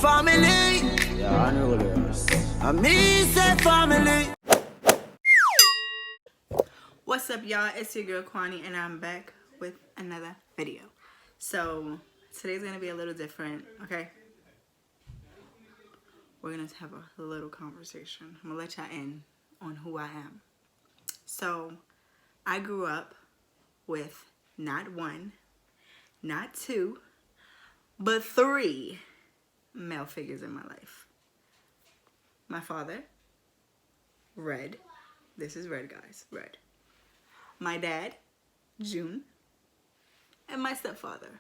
family. Yeah, I know this. I me say family. What's up, y'all? It's your girl Quani, and I'm back with another video. So today's gonna be a little different, okay? We're gonna have a little conversation. I'm gonna let y'all in on who I am. So I grew up with not one, not two, but three male figures in my life. My father, Red. This is Red, guys. Red. My dad, June. And my stepfather,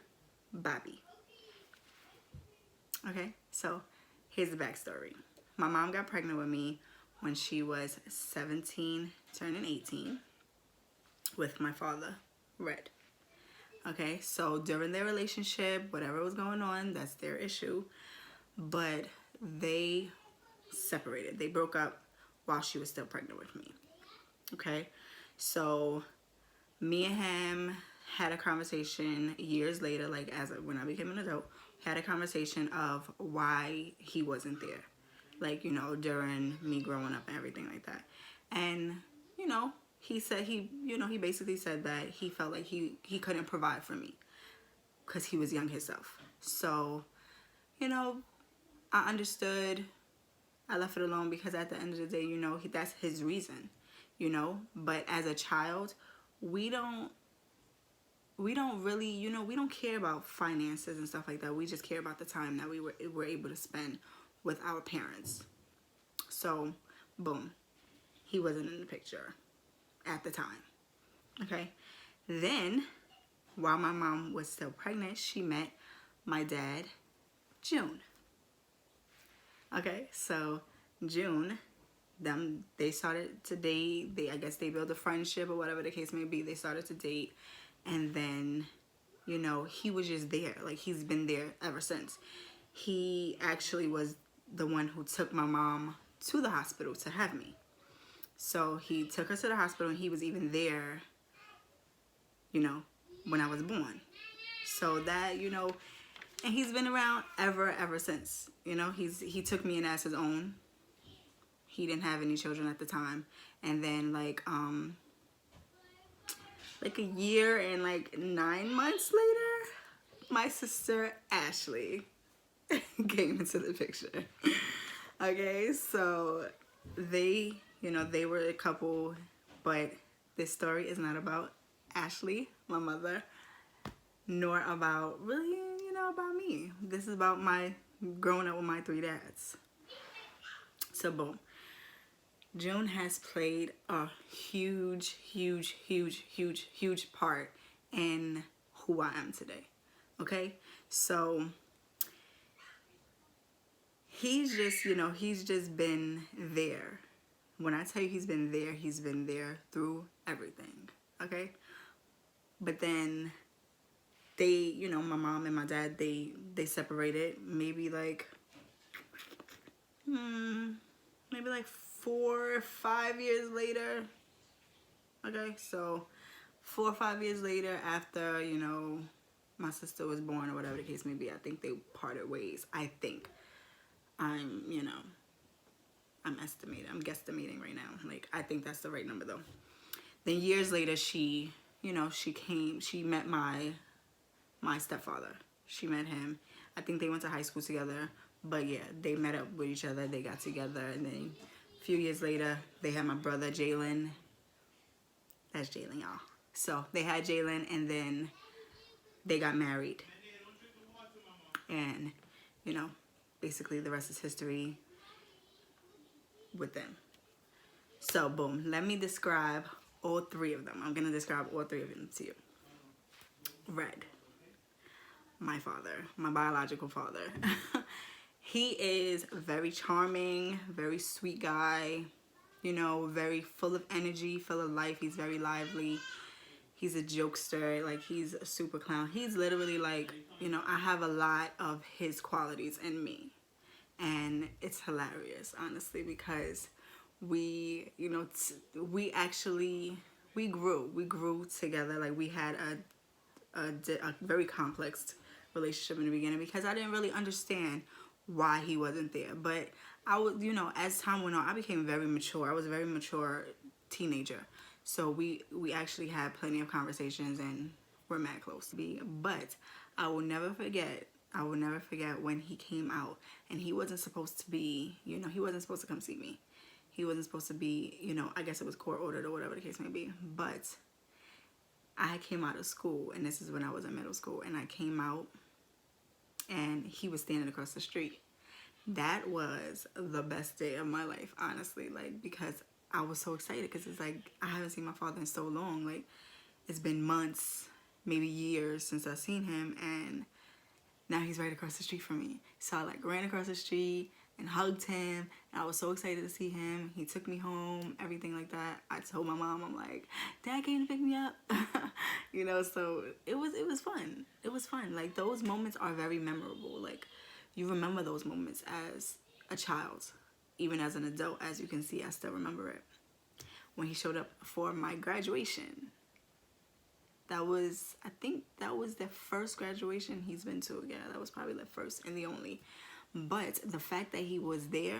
Bobby. Okay, so here's the backstory. My mom got pregnant with me when she was 17, turning 18, with my father, Red. Okay, so during their relationship, whatever was going on, that's their issue. But they separated. They broke up while she was still pregnant with me. Okay, so me and him had a conversation years later, like when I became an adult, had a conversation of why he wasn't there. Like, you know, during me growing up and everything like that. And, you know, he said he basically said that he felt like he couldn't provide for me because he was young himself. So, you know, I understood. I left it alone because at the end of the day, you know, that's his reason, you know. But as a child, we don't really, you know, we don't care about finances and stuff like that. We just care about the time that we were able to spend with our parents. So, boom, he wasn't in the picture at the time. Okay. Then, while my mom was still pregnant, she met my dad, June. Okay, so June, they started to date. I guess they built a friendship or whatever the case may be. They started to date, and then, you know, he was just there. Like, he's been there ever since. He actually was the one who took my mom to the hospital to have me. So he took her to the hospital, and he was even there, you know, when I was born. So that, you know, and he's been around ever since. You know, he took me in as his own. He didn't have any children at the time. And then like a year and like 9 months later, my sister Ashley came into the picture. Okay, so they, you know, they were a couple, but this story is not about Ashley, my mother, nor about really, you know, about me. This is about my growing up with my three dads. So boom, June has played a huge part in who I am today. Okay, so he's just, you know, he's just been there. When I tell you he's been there through everything. Okay, but then they, you know, my mom and my dad, they separated maybe like 4 or 5 years later. Okay, so 4 or 5 years later, after, you know, my sister was born or whatever the case may be, I think they parted ways. I think. I'm guesstimating right now. Like, I think that's the right number though. Then years later, she met my stepfather. She met him. I think they went to high school together. But yeah, they met up with each other. They got together. And then a few years later, they had my brother, Jalen. That's Jalen, y'all. So they had Jalen, and then they got married. And, you know, basically the rest is history with them. So, boom. Let me describe all three of them. I'm going to describe all three of them to you. Red. My father. My biological father. He is very charming, very sweet guy, you know, very full of energy, full of life. He's very lively. He's a jokester. Like, he's a super clown. He's literally like, you know, I have a lot of his qualities in me. And it's hilarious, honestly, because we, you know, we grew together. Like, we had a very complex relationship in the beginning because I didn't really understand why he wasn't there. But I was, you know, as time went on, I became very mature. I was a very mature teenager. So we actually had plenty of conversations and we're mad close to be. But I will never forget when he came out and he wasn't supposed to be, you know, he wasn't supposed to come see me. He wasn't supposed to be, you know, I guess it was court ordered or whatever the case may be. But I came out of school, and this is when I was in middle school, and I came out and he was standing across the street. That was the best day of my life, honestly, like, because I was so excited because it's like I haven't seen my father in so long. Like, it's been months, maybe years since I've seen him, and now he's right across the street from me. So I like ran across the street and hugged him, and I was so excited to see him. He took me home, everything like that. I told my mom, I'm like, Dad came to pick me up. You know, so it was fun. It was fun. Like, those moments are very memorable. Like, you remember those moments as a child. Even as an adult, as you can see, I still remember it. When he showed up for my graduation, I think that was the first graduation he's been to. Yeah, that was probably the first and the only. But the fact that he was there,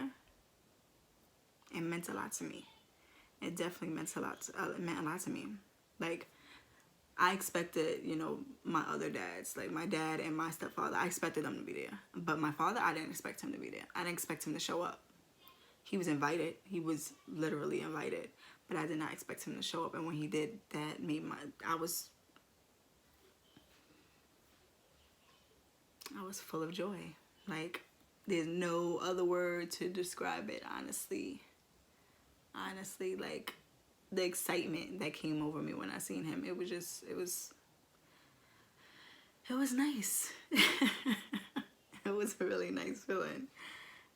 it meant a lot to me. It definitely meant a lot to me. Like, I expected, you know, my other dads, like my dad and my stepfather, I expected them to be there. But my father, I didn't expect him to be there. I didn't expect him to show up. He was invited. He was literally invited. But I did not expect him to show up. And when he did, that made I was full of joy. Like, there's no other word to describe it, honestly. Honestly, like, the excitement that came over me when I seen him, it was nice. It was a really nice feeling.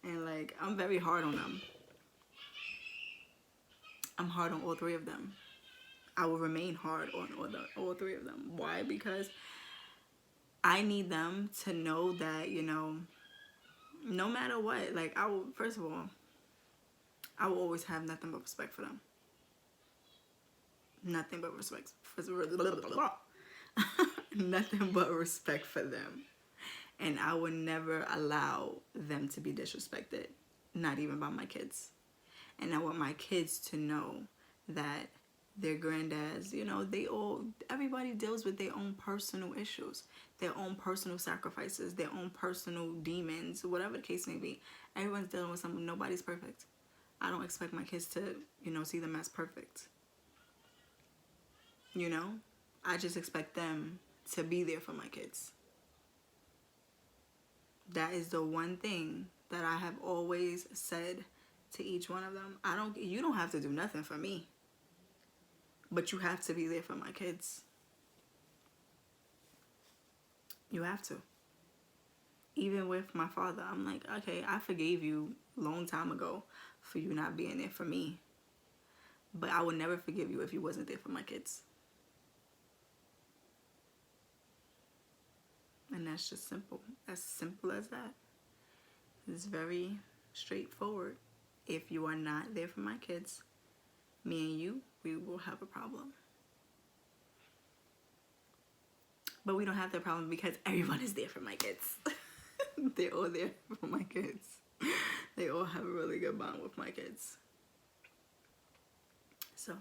And, like, I'm very hard on them. I'm hard on all three of them. I will remain hard on all three of them. Why? Because I need them to know that, you know, no matter what, like, first of all, I will always have nothing but respect for them. Nothing but respect nothing but respect for them. And I would never allow them to be disrespected, not even by my kids. And I want my kids to know that their granddads, you know, everybody deals with their own personal issues, their own personal sacrifices, their own personal demons, whatever the case may be. Everyone's dealing with something. Nobody's perfect. I don't expect my kids to, you know, see them as perfect. You know, I just expect them to be there for my kids. That is the one thing that I have always said to each one of them. You don't have to do nothing for me, but you have to be there for my kids. You have to. Even with my father, I'm like, okay, I forgave you a long time ago for you not being there for me, but I would never forgive you if you wasn't there for my kids. And that's just simple. As simple as that. It's very straightforward. If you are not there for my kids, me and you, we will have a problem. But we don't have that problem because everyone is there for my kids. They're all there for my kids. They all have a really good bond with my kids. So,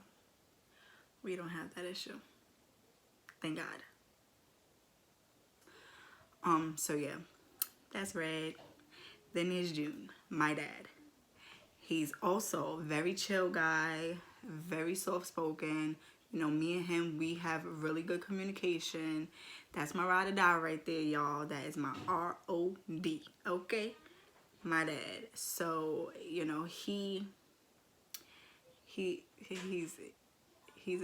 we don't have that issue. Thank God. So yeah, that's Red. Then there's June, my dad. He's also a very chill guy, very soft-spoken. You know, me and him, we have really good communication. That's my ride or die right there, y'all. That is my R.O.D., okay? My dad. So, you know, he's a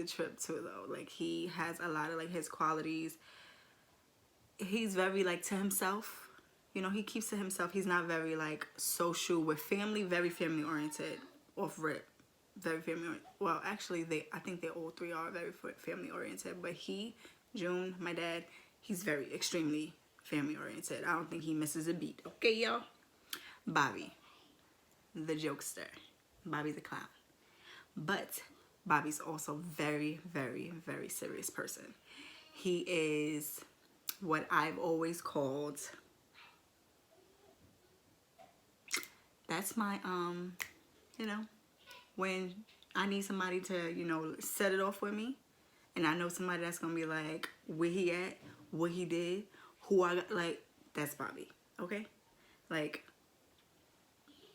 trip too, though. Like, he has a lot of, like, his qualities. He's very, like, to himself. You know, he keeps to himself. He's not very, like, social with family. Very family-oriented. Off rip. Very family-oriented. Well, actually, I think they all three are very family-oriented. But June, my dad, he's very, extremely family-oriented. I don't think he misses a beat. Okay, y'all? Bobby, the jokester. Bobby the clown. But Bobby's also very, very, very serious person. He is what I've always called that's my, you know, when I need somebody to, you know, set it off with me, and I know somebody that's gonna be like, where he at, what he did, who I got, like, that's Bobby, okay? Like,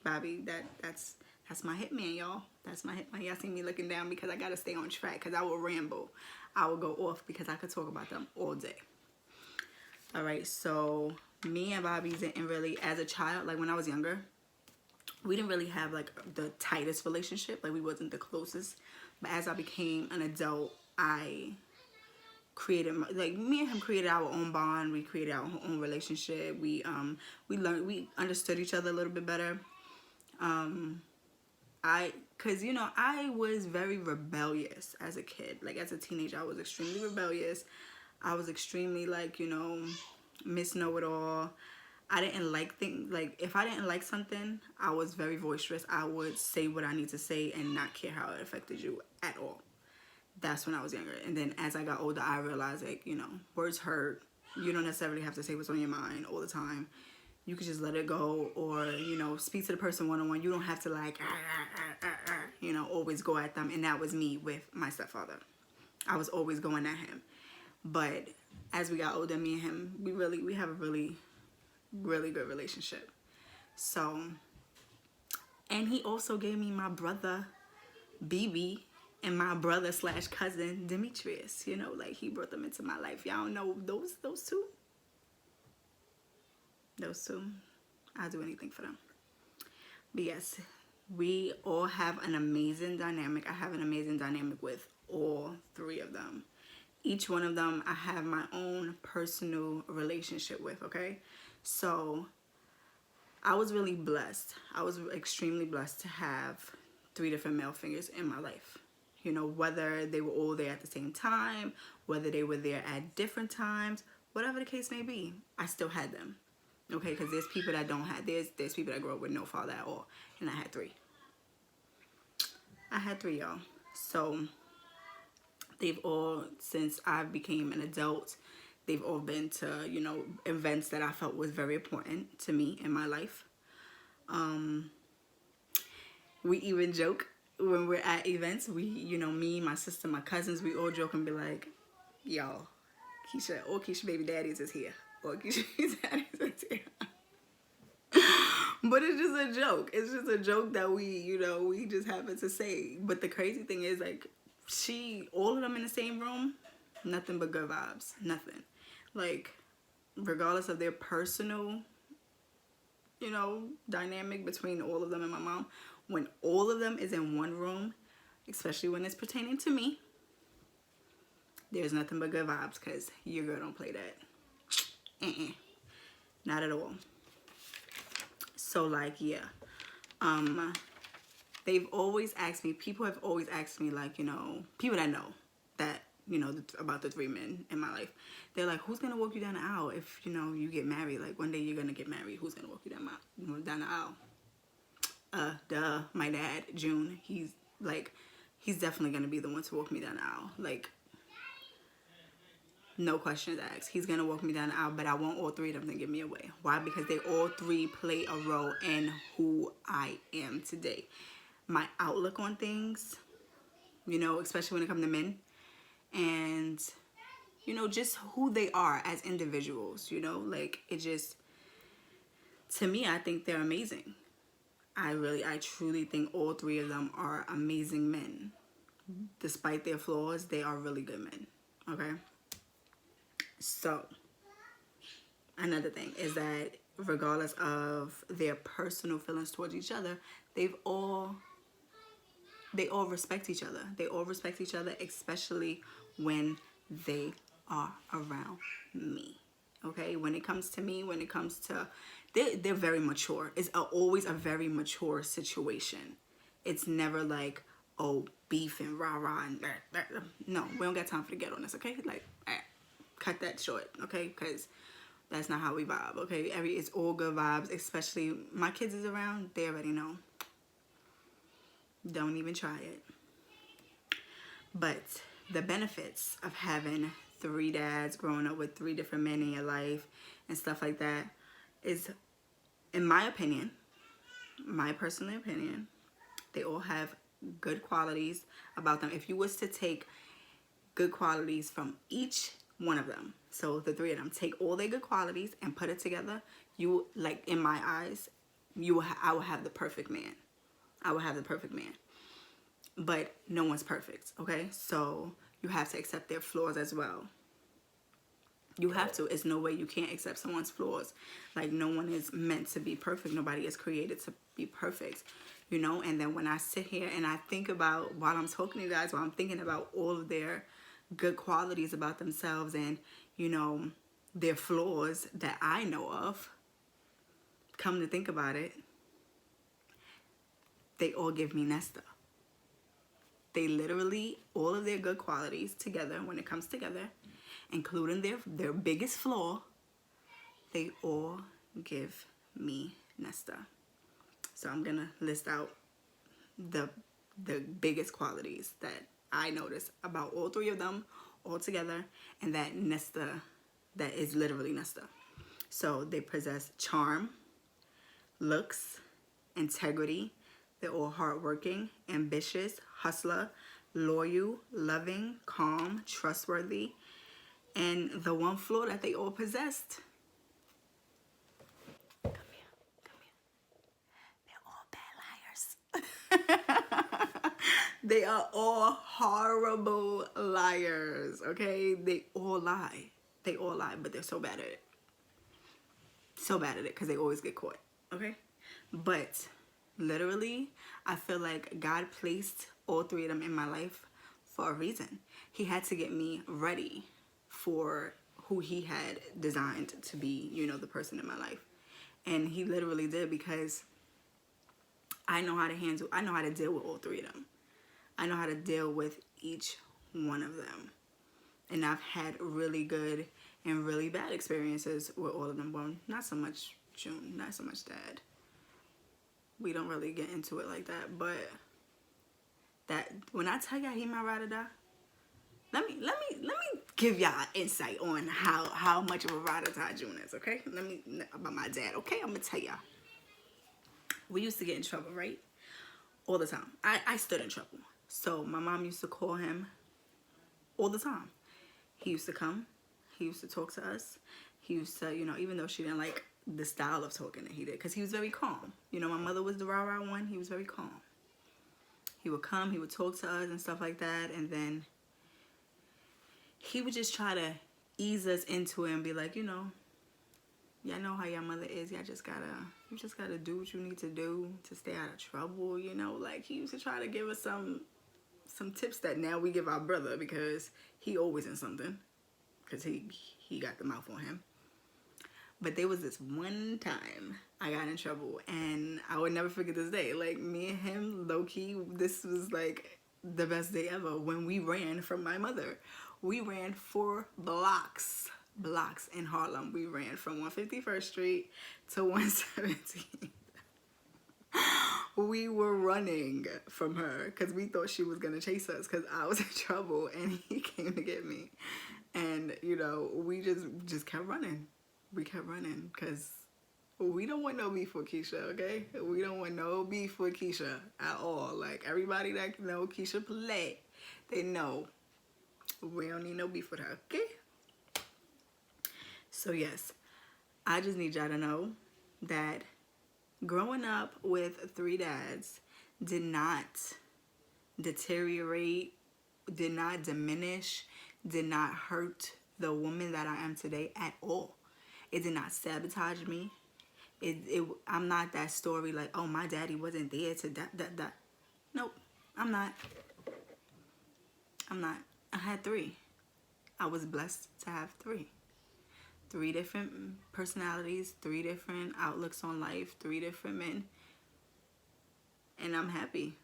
Bobby, that's my hitman, y'all. That's my hitman. Y'all see me looking down because I gotta stay on track, because I will ramble. I will go off because I could talk about them all day. All right, so me and Bobby didn't really, as a child, like when I was younger, we didn't really have like the tightest relationship. Like we wasn't the closest. But as I became an adult, I created, like me and him created our own bond. We created our own relationship. We learned, we understood each other a little bit better. Cause you know, I was very rebellious as a kid. Like as a teenager, I was extremely rebellious. I was extremely like, you know, Miss Know-It-All. I didn't like things, like if I didn't like something, I was very boisterous. I would say what I need to say and not care how it affected you at all. That's when I was younger. And then as I got older, I realized, like, you know, words hurt. You don't necessarily have to say what's on your mind all the time. You could just let it go, or, you know, speak to the person one-on-one. You don't have to like, you know, always go at them. And that was me with my stepfather. I was always going at him. But as we got older, me and him, we have a really good relationship. So, and he also gave me my brother BB and my brother / cousin Demetrius. You know, like he brought them into my life. Y'all know those two. Those two, I'll do anything for them. But yes, we all have an amazing dynamic. I have an amazing dynamic with all three of them. Each one of them I have my own personal relationship with, okay? So I was really blessed. I was extremely blessed to have 3 different male figures in my life. You know, whether they were all there at the same time, whether they were there at different times, whatever the case may be, I still had them. Okay, because there's people that don't have, there's people that grow up with no father at all. And I had 3. I had 3, y'all. So they've all, since I became an adult, they've all been to, you know, events that I felt was very important to me in my life. We even joke when we're at events. We, you know, me, my sister, my cousins, we all joke and be like, yo, Keisha baby daddies is here. Or Keisha baby daddies is here. But it's just a joke. It's just a joke that we, you know, we just happen to say. But the crazy thing is, like, all of them in the same room, nothing but good vibes. Nothing. Like, regardless of their personal, you know, dynamic between all of them and my mom, when all of them is in one room, especially when it's pertaining to me, there's nothing but good vibes, because your girl don't play that. Not at all. So, like, yeah. They've always asked me, people have always asked me, like, you know, people that know that, you know, about the 3 men in my life. They're like, who's going to walk you down the aisle if, you know, you get married? Like, one day you're going to get married. Who's going to walk you down the aisle? Duh, my dad, June. He's definitely going to be the one to walk me down the aisle. Like, no questions asked. He's going to walk me down the aisle, but I want all 3 of them to give me away. Why? Because they all 3 play a role in who I am today. My outlook on things, you know, especially when it comes to men. And, you know, just who they are as individuals, you know. Like, it just, to me, I think they're amazing. I truly think all 3 of them are amazing men. Despite their flaws, they are really good men, okay? So, another thing is that regardless of their personal feelings towards each other, they all respect each other. They all respect each other, especially when they are around me. Okay? When it comes to me, when it comes to... They're very mature. It's always a very mature situation. It's never like, oh, beef and rah-rah and... No, we don't got time for the ghetto on this, okay? Like, cut that short, okay? Because that's not how we vibe, okay? It's all good vibes, especially my kids is around. They already know. Don't even try it. But the benefits of having 3 dads, growing up with 3 different men in your life and stuff like that is, in my opinion, my personal opinion, they all have good qualities about them. If you was to take good qualities from each one of them, so the three of them, take all their good qualities and put it together, you, like, in my eyes, I will have the perfect man. I will have the perfect man. But no one's perfect, okay? So you have to accept their flaws as well. You have to. It's no way you can't accept someone's flaws. Like, no one is meant to be perfect. Nobody is created to be perfect, you know? And then when I sit here and I think about, while I'm talking to you guys, while I'm thinking about all of their good qualities about themselves and, you know, their flaws that I know of, come to think about it, they all give me Nesta. They literally, all of their good qualities together, when it comes together, including their biggest flaw, they all give me Nesta. So I'm gonna list out the biggest qualities that I notice about all three of them all together, and that Nesta, that is literally Nesta. So they possess charm, looks, integrity. They're all hardworking, ambitious, hustler, loyal, loving, calm, trustworthy. And the one flaw that they all possessed. Come here. They're all bad liars. They are all horrible liars, okay? They all lie. They all lie, but they're so bad at it. So bad at it because they always get caught, okay? But literally, I feel like God placed all three of them in my life for a reason. He had to get me ready for who he had designed to be, you know, the person in my life. And he literally did, because I know how to deal with all three of them. I know how to deal with each one of them. And I've had really good and really bad experiences with all of them. Well, not so much June, not so much Dad. We don't really get into it like that, but that, when I tell y'all he my ride or die, let me give y'all insight on how much of a ride or die June is, okay? About my dad, okay? I'm gonna tell y'all. We used to get in trouble, right? All the time. I stood in trouble. So my mom used to call him all the time. He used to come. He used to talk to us. He used to, you know, even though she didn't like the style of talking that he did, because he was very calm. You know, my mother was the rah-rah one. He was very calm. He would come, he would talk to us and stuff like that, and then he would just try to ease us into it and be like, you know, y'all know how your mother is. You just gotta do what you need to do to stay out of trouble, you know. Like, he used to try to give us some tips that now we give our brother, because he always in something, because he got the mouth on him. But there was this one time I got in trouble, and I would never forget this day. Like, me and him, low-key, this was like the best day ever, when we ran from my mother. We ran 4 blocks in Harlem. We ran from 151st Street to 117. We were running from her because we thought she was gonna chase us, because I was in trouble and he came to get me. And, you know, we just kept running. We kept running because we don't want no beef with Keisha, okay? We don't want no beef with Keisha at all. Like, everybody that know Keisha play, they know we don't need no beef with her, okay? So yes, I just need y'all to know that growing up with 3 dads did not deteriorate, did not diminish, did not hurt the woman that I am today at all. It did not sabotage me. I'm not that story like, oh, my daddy wasn't there to that. Nope, I'm not. I had 3. I was blessed to have 3. 3 different personalities, 3 different outlooks on life, 3 different men. And I'm happy.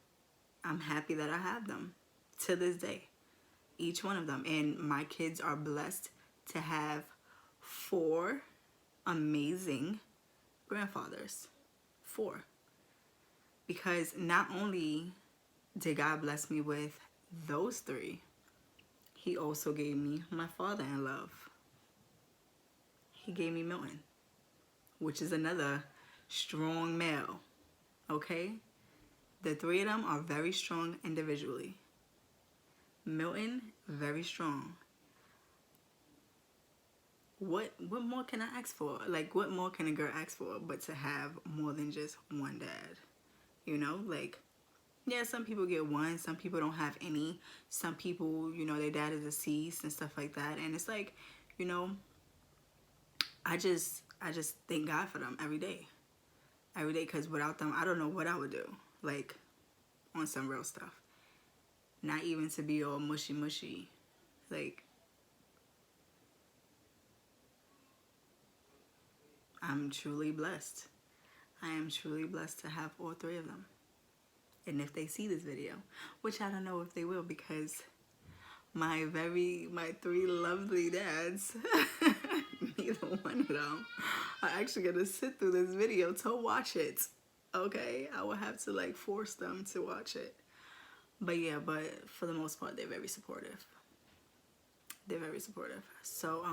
I'm happy that I have them to this day. Each one of them. And my kids are blessed to have 4 amazing grandfathers. 4. Because not only did God bless me with those 3, he also gave me my father-in-law. He gave me Milton, which is another strong male. Okay? The three of them are very strong individually. Milton, very strong. What more can I ask for? Like, what more can a girl ask for but to have more than just one dad? You know, like, yeah, some people get one, some people don't have any. Some people, you know, their dad is deceased and stuff like that. And it's like, you know, I just thank God for them every day. Every day, because without them, I don't know what I would do. Like, on some real stuff. Not even to be all mushy. Like, I'm truly blessed. I am truly blessed to have all three of them. And if they see this video, which I don't know if they will, because my three lovely dads, neither one of them are actually gonna sit through this video to watch it. Okay, I will have to like force them to watch it. But yeah, but for the most part, they're very supportive. They're very supportive. So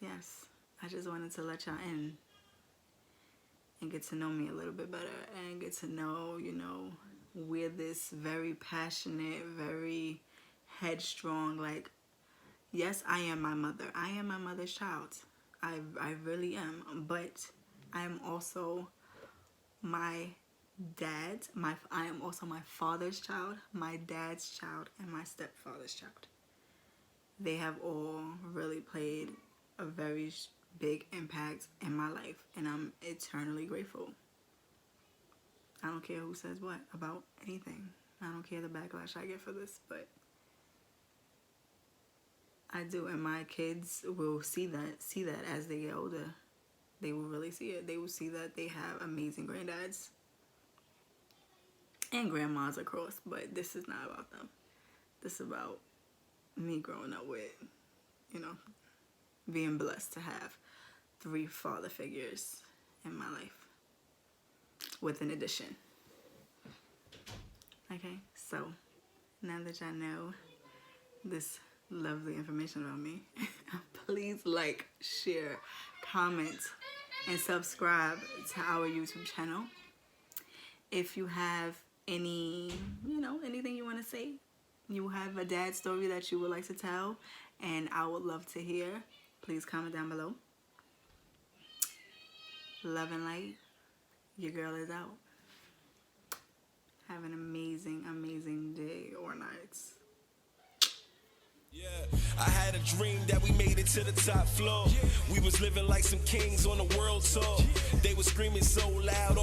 yes, I just wanted to let y'all in and get to know me a little bit better and get to know, you know, we're this very passionate, very headstrong, like, yes, I am my mother. I am my mother's child. I really am. But I am also my dad's, I am also my father's child, my dad's child, and my stepfather's child. They have all really played a very big impact in my life, and I'm eternally grateful. I don't care who says what about anything. I don't care the backlash I get for this, but I do, and my kids will see that as they get older. They will really see it. They will see that they have amazing granddads and grandmas, of course, but this is not about them. This is about me growing up with, you know, being blessed to have 3 father figures in my life, with an addition. Okay, so now that y'all know this lovely information about me, please like, share, comment, and subscribe to our YouTube channel. If you have any, you know, anything you want to say, you have a dad story that you would like to tell, and I would love to hear, please comment down below. Love and light. Your girl is out. Have an amazing, amazing day or night. Yeah, I had a dream that we made it to the top floor. We was living like some kings on a world tour. They was screaming so loud.